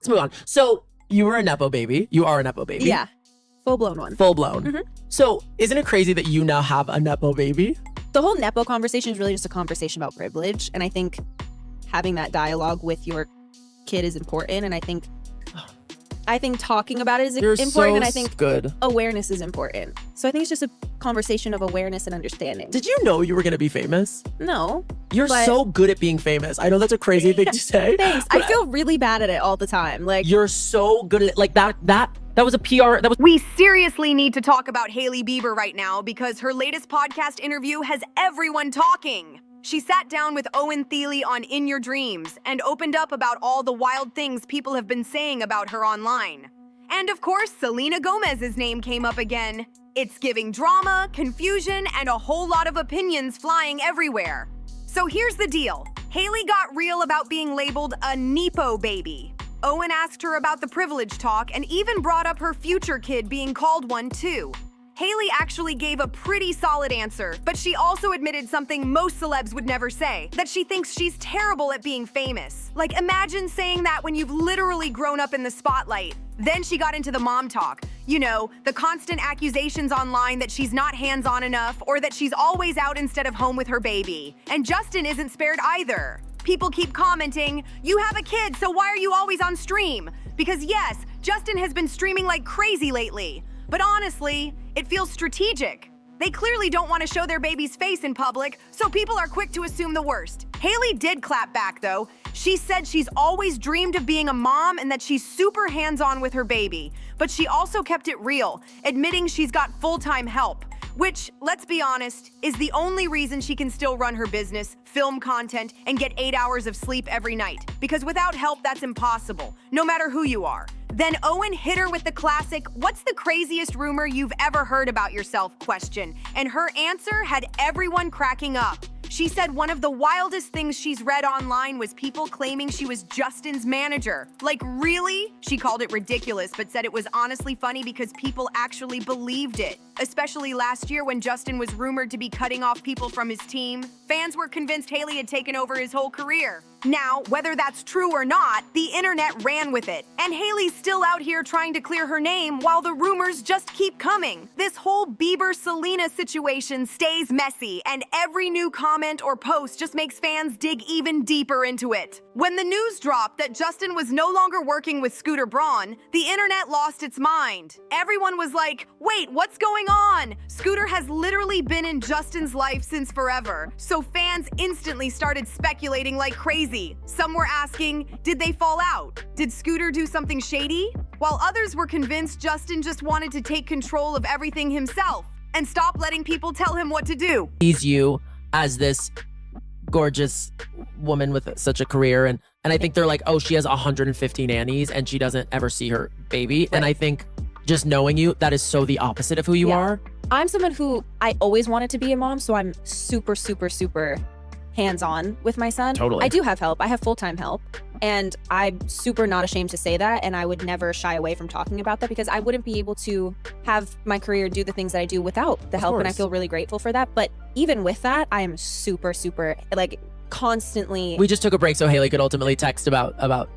Let's move on. So you were a Nepo baby. You are a Nepo baby. Yeah. Full-blown one. Full-blown. Mm-hmm. So isn't it crazy that you now have a Nepo baby? The whole Nepo conversation is really just a conversation about privilege. And I think having that dialogue with your kid is important. And I think talking about it is important. So and I think good. awareness is important. So I think it's just a conversation of awareness and understanding. Did you know you were going to be famous? No. You're so good at being famous. I know that's a crazy thing to say. Thanks. I feel really bad at it all the time. Like, you're so good at it. Like that was a PR. We seriously need to talk about Hailey Bieber right now because her latest podcast interview has everyone talking. She sat down with Owen Thiele on In Your Dreams and opened up about all the wild things people have been saying about her online. And of course, Selena Gomez's name came up again. It's giving drama, confusion, and a whole lot of opinions flying everywhere. So here's the deal. Hailey got real about being labeled a Nepo baby. Owen asked her about the privilege talk and even brought up her future kid being called one too. Hailey actually gave a pretty solid answer, but she also admitted something most celebs would never say, that she thinks she's terrible at being famous. Like, imagine saying that when you've literally grown up in the spotlight. Then she got into the mom talk. You know, the constant accusations online that she's not hands-on enough or that she's always out instead of home with her baby. And Justin isn't spared either. People keep commenting, "You have a kid, so why are you always on stream?" Because yes, Justin has been streaming like crazy lately. But honestly, it feels strategic. They clearly don't want to show their baby's face in public, so people are quick to assume the worst. Hailey did clap back though. She said she's always dreamed of being a mom and that she's super hands-on with her baby. But she also kept it real, admitting she's got full-time help. Which, let's be honest, is the only reason she can still run her business, film content, and get 8 hours of sleep every night. Because without help, that's impossible, no matter who you are. Then Owen hit her with the classic, "What's the craziest rumor you've ever heard about yourself?" question. And her answer had everyone cracking up. She said one of the wildest things she's read online was people claiming she was Justin's manager. Like, really? She called it ridiculous, but said it was honestly funny because people actually believed it. Especially last year when Justin was rumored to be cutting off people from his team. Fans were convinced Hailey had taken over his whole career. Now, whether that's true or not, the internet ran with it. And Hailey's still out here trying to clear her name while the rumors just keep coming. This whole Bieber-Selena situation stays messy, and every new comment or post just makes fans dig even deeper into it. When the news dropped that Justin was no longer working with Scooter Braun, the internet lost its mind. Everyone was like, wait, what's going on? Scooter has literally been in Justin's life since forever. So fans instantly started speculating like crazy. Some were asking, did they fall out? Did Scooter do something shady? While others were convinced Justin just wanted to take control of everything himself and stop letting people tell him what to do. Sees you as this gorgeous woman with such a career, and I think they're like, oh, she has 150 nannies and she doesn't ever see her baby. Right. And I think just knowing you, that is so the opposite of who you are. I'm someone who I always wanted to be a mom, so I'm super, super, super hands-on with my son. Totally. I do have help. I have full-time help. And I'm super not ashamed to say that. And I would never shy away from talking about that because I wouldn't be able to have my career do the things that I do without the help. And I feel really grateful for that. But even with that, I am super, super, like, constantly. We just took a break so Hailey could ultimately text about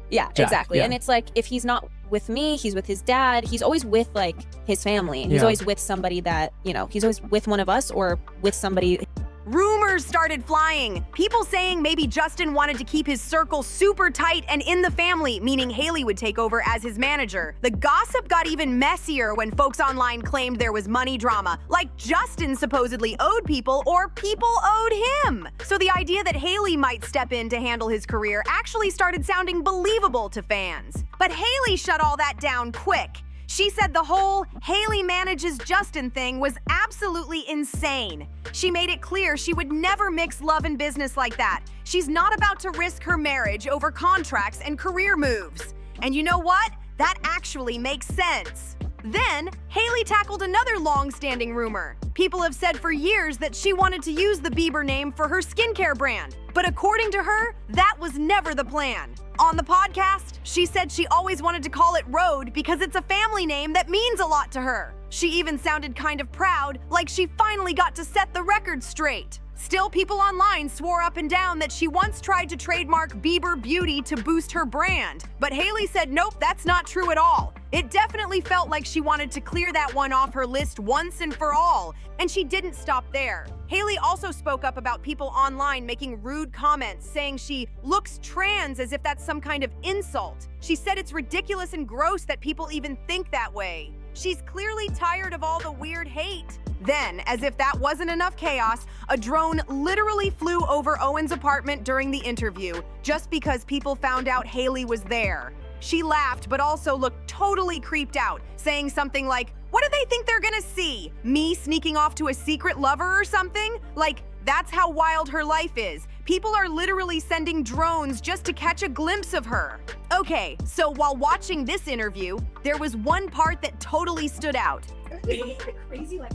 Yeah, Jack. Exactly. Yeah. And it's like, if he's not with me, he's with his dad. He's always with, like, his family. He's always with somebody that, you know, he's always with one of us or with somebody. Rumors started flying. People saying maybe Justin wanted to keep his circle super tight and in the family, meaning Hailey would take over as his manager. The gossip got even messier when folks online claimed there was money drama, like Justin supposedly owed people or people owed him. So the idea that Hailey might step in to handle his career actually started sounding believable to fans. But Hailey shut all that down quick. She said the whole Hailey manages Justin thing was absolutely insane. She made it clear she would never mix love and business like that. She's not about to risk her marriage over contracts and career moves. And you know what? That actually makes sense. Then, Hailey tackled another long-standing rumor. People have said for years that she wanted to use the Bieber name for her skincare brand. But according to her, that was never the plan. On the podcast, she said she always wanted to call it Rhode because it's a family name that means a lot to her. She even sounded kind of proud, like she finally got to set the record straight. Still, people online swore up and down that she once tried to trademark Bieber Beauty to boost her brand. But Hailey said nope, that's not true at all. It definitely felt like she wanted to clear that one off her list once and for all. And she didn't stop there. Hailey also spoke up about people online making rude comments, saying she looks trans as if that's some kind of insult. She said it's ridiculous and gross that people even think that way. She's clearly tired of all the weird hate. Then, as if that wasn't enough chaos, a drone literally flew over Owen's apartment during the interview, just because people found out Hailey was there. She laughed, but also looked totally creeped out, saying something like, "What do they think they're gonna see? Me sneaking off to a secret lover or something?" Like, that's how wild her life is. People are literally sending drones just to catch a glimpse of her. Okay, so while watching this interview, there was one part that totally stood out. Crazy, like,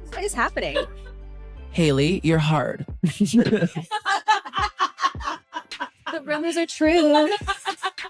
what is happening? Hailey, you're hard. The rumors are true.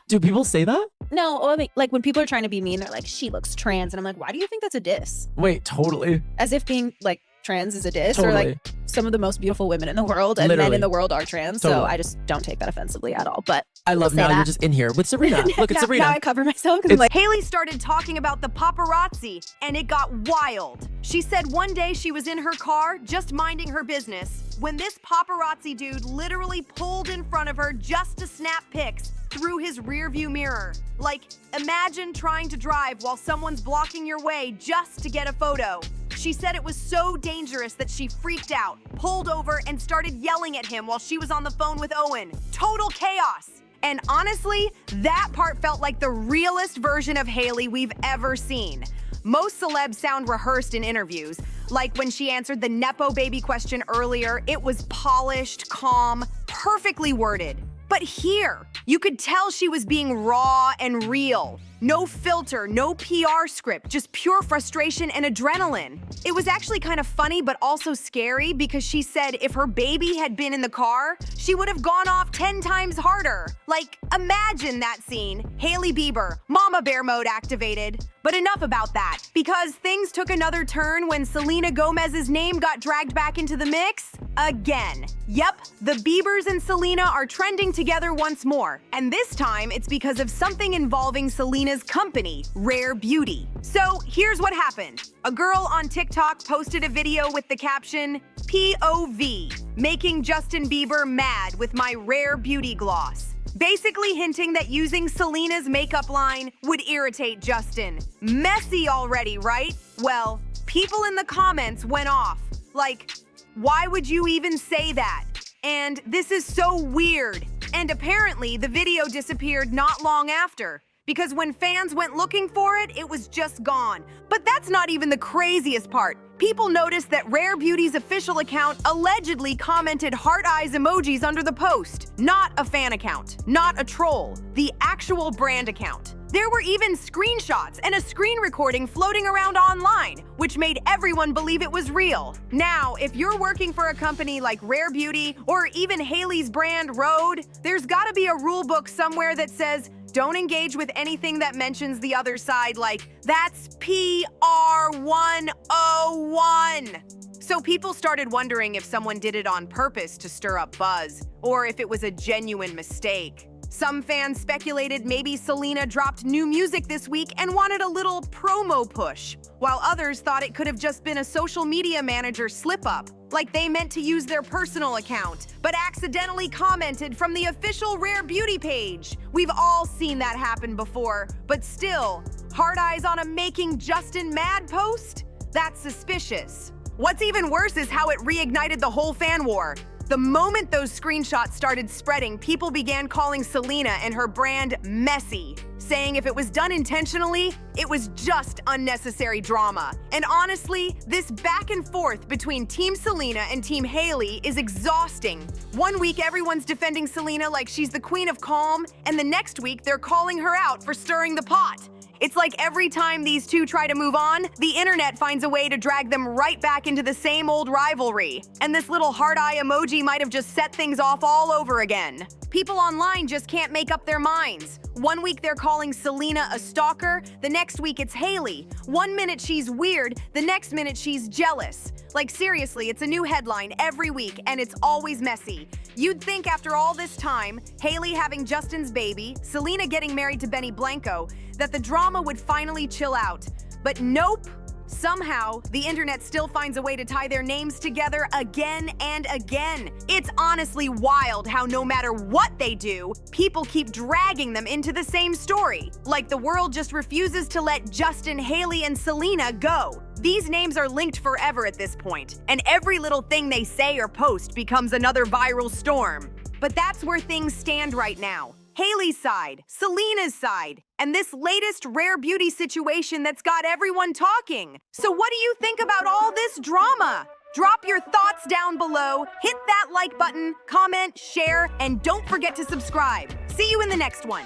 Do people say that? No, I mean, like when people are trying to be mean, they're like, she looks trans. And I'm like, why do you think that's a diss? Wait, totally. As if being like trans is a diss, Totally. or like some of the most beautiful women in the world and men Literally. in the world are trans. So Totally. I just don't take that offensively at all. But I love say now that. you're just in here with Serena. Look, it's now, Serena. now I cover myself because I'm like, Hailey started talking about the paparazzi, and it got wild. She said one day she was in her car, just minding her business, when this paparazzi dude literally pulled in front of her just to snap pics through his rearview mirror. Like, imagine trying to drive while someone's blocking your way just to get a photo. She said it was so dangerous that she freaked out, pulled over, and started yelling at him while she was on the phone with Owen. Total chaos. And honestly, that part felt like the realest version of Hailey we've ever seen. Most celebs sound rehearsed in interviews. Like when she answered the Nepo baby question earlier, it was polished, calm, perfectly worded. But here, you could tell she was being raw and real. No filter, no PR script, just pure frustration and adrenaline. It was actually kind of funny, but also scary because she said if her baby had been in the car, she would have gone off 10 times harder. Like, imagine that scene. Hailey Bieber, Mama Bear mode activated. But enough about that, because things took another turn when Selena Gomez's name got dragged back into the mix again. Yep, the Biebers and Selena are trending together once more, and this time it's because of something involving Selena's company, Rare Beauty. So here's what happened. A girl on TikTok posted a video with the caption, POV, making Justin Bieber mad with my Rare Beauty gloss. Basically hinting that using Selena's makeup line would irritate Justin. Messy already, right? Well, people in the comments went off. Like, why would you even say that? And this is so weird. And apparently the video disappeared not long after, because when fans went looking for it, it was just gone. But that's not even the craziest part. People noticed that Rare Beauty's official account allegedly commented heart eyes emojis under the post. Not a fan account, not a troll, the actual brand account. There were even screenshots and a screen recording floating around online, which made everyone believe it was real. Now, if you're working for a company like Rare Beauty or even Hailey's brand Rhode, there's gotta be a rule book somewhere that says, don't engage with anything that mentions the other side, like, that's PR 101. So people started wondering if someone did it on purpose to stir up buzz, or if it was a genuine mistake. Some fans speculated maybe Selena dropped new music this week and wanted a little promo push, while others thought it could have just been a social media manager slip-up, like they meant to use their personal account, but accidentally commented from the official Rare Beauty page. We've all seen that happen before, but still, hard eyes on a making Justin mad post? That's suspicious. What's even worse is how it reignited the whole fan war. The moment those screenshots started spreading, people began calling Selena and her brand messy, saying if it was done intentionally, it was just unnecessary drama. And honestly, this back and forth between Team Selena and Team Hailey is exhausting. One week everyone's defending Selena like she's the queen of calm, and the next week they're calling her out for stirring the pot. It's like every time these two try to move on, the internet finds a way to drag them right back into the same old rivalry. And this little heart eye emoji might have just set things off all over again. People online just can't make up their minds. One week they're calling Selena a stalker, the next week it's Hailey. One minute she's weird, the next minute she's jealous. Like seriously, it's a new headline every week and it's always messy. You'd think after all this time, Hailey having Justin's baby, Selena getting married to Benny Blanco, that the drama would finally chill out. But nope. Somehow, the internet still finds a way to tie their names together again and again. It's honestly wild how no matter what they do, people keep dragging them into the same story. Like the world just refuses to let Justin, Hailey, and Selena go. These names are linked forever at this point, and every little thing they say or post becomes another viral storm. But that's where things stand right now. Hailey's side, Selena's side, and this latest rare beauty situation that's got everyone talking. So what do you think about all this drama? Drop your thoughts down below, hit that like button, comment, share, and don't forget to subscribe. See you in the next one.